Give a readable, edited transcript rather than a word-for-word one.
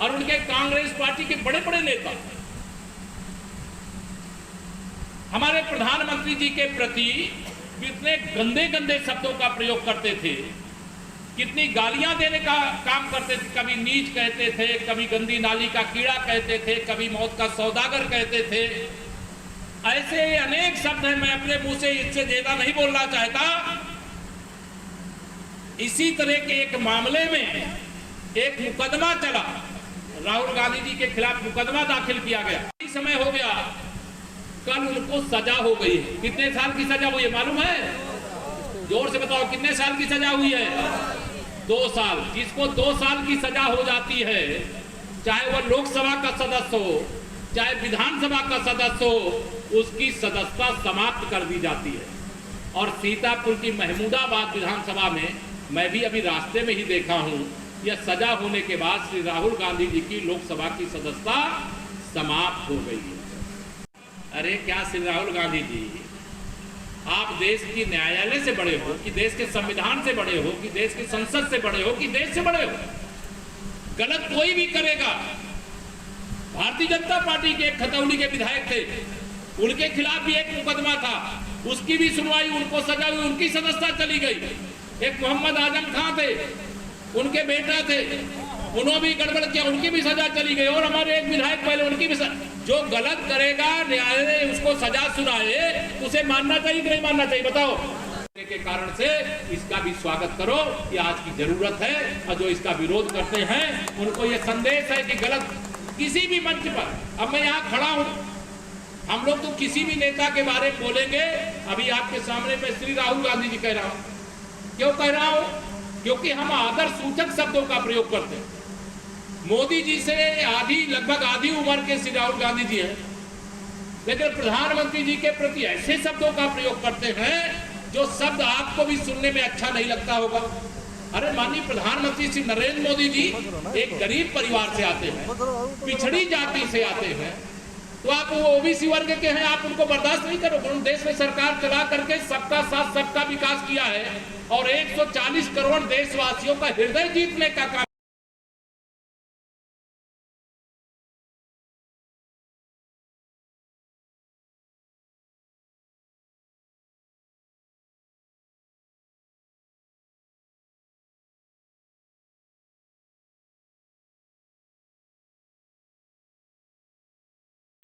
और उनके कांग्रेस पार्टी के बड़े बड़े नेता हमारे प्रधानमंत्री जी के प्रति कितने गंदे गंदे शब्दों का प्रयोग करते थे, कितनी गालियां देने का काम करते थे। कभी नीच कहते थे, कभी गंदी नाली का कीड़ा कहते थे, कभी मौत का सौदागर कहते थे। ऐसे अनेक शब्द हैं, मैं अपने मुंह से इससे ज्यादा नहीं बोलना चाहता। इसी तरह के एक मामले में एक मुकदमा चला, राहुल गांधी जी के खिलाफ मुकदमा दाखिल किया गया। इस समय हो गया, कल उनको सजा हो गई है। कितने साल की सजा हुई है मालूम है? जोर से बताओ, कितने साल की सजा हुई है? 2 साल। जिसको 2 साल की सजा हो जाती है, चाहे वह लोकसभा का सदस्य हो, चाहे विधानसभा का सदस्य हो, उसकी सदस्यता समाप्त कर दी जाती है। और सीतापुर की महमूदाबाद विधानसभा में मैं भी अभी रास्ते में ही देखा हूं, यह सजा होने के बाद श्री राहुल गांधी जी की लोकसभा की सदस्यता समाप्त हो गई है। अरे क्या श्री राहुल गांधी जी, आप देश की न्यायालय से बड़े हो, कि देश के संविधान से बड़े हो, कि देश की संसद से बड़े हो, कि देश से बड़े हो? गलत कोई भी करेगा। भारतीय जनता पार्टी के एक खतौली के विधायक थे, उनके खिलाफ भी एक मुकदमा था, उसकी भी सुनवाई, उनको सजा हुई, उनकी सदस्यता चली गई। एक मोहम्मद आजम खान थे, उनके बेटा थे, उन्होंने भी गड़बड़ किया, उनकी भी सजा चली गई। और हमारे एक विधायक पहले, उनकी भी जो गलत करेगा न्यायालय उसको सजा सुनाए, उसे मानना चाहिए कि नहीं मानना चाहिए? बताओ। के कारण से इसका भी स्वागत करो कि आज की जरूरत है, और जो इसका विरोध करते हैं उनको ये संदेश है कि गलत किसी भी मंच पर, अब मैं यहाँ खड़ा हूँ, हम लोग तो किसी भी नेता के बारे में बोलेंगे। अभी आपके सामने मैं श्री राहुल गांधी जी कह रहा हूँ। क्यों कह रहा हूँ? क्योंकि हम आदर सूचक शब्दों का प्रयोग करते हैं। मोदी जी से लगभग आधी उम्र के श्री राहुल गांधी जी हैं, लेकिन प्रधानमंत्री जी के प्रति ऐसे शब्दों का प्रयोग करते हैं जो शब्द आपको भी सुनने में अच्छा नहीं लगता होगा। अरे माननीय प्रधानमंत्री श्री नरेंद्र मोदी जी एक गरीब परिवार से आते हैं, पिछड़ी जाति से आते हैं, तो आप वो ओबीसी वर्ग के हैं, आप उनको बर्दाश्त नहीं करोगे? उन देश में सरकार चला करके सबका साथ सबका विकास किया है, और 140 करोड़ देशवासियों का हृदय जीतने का काम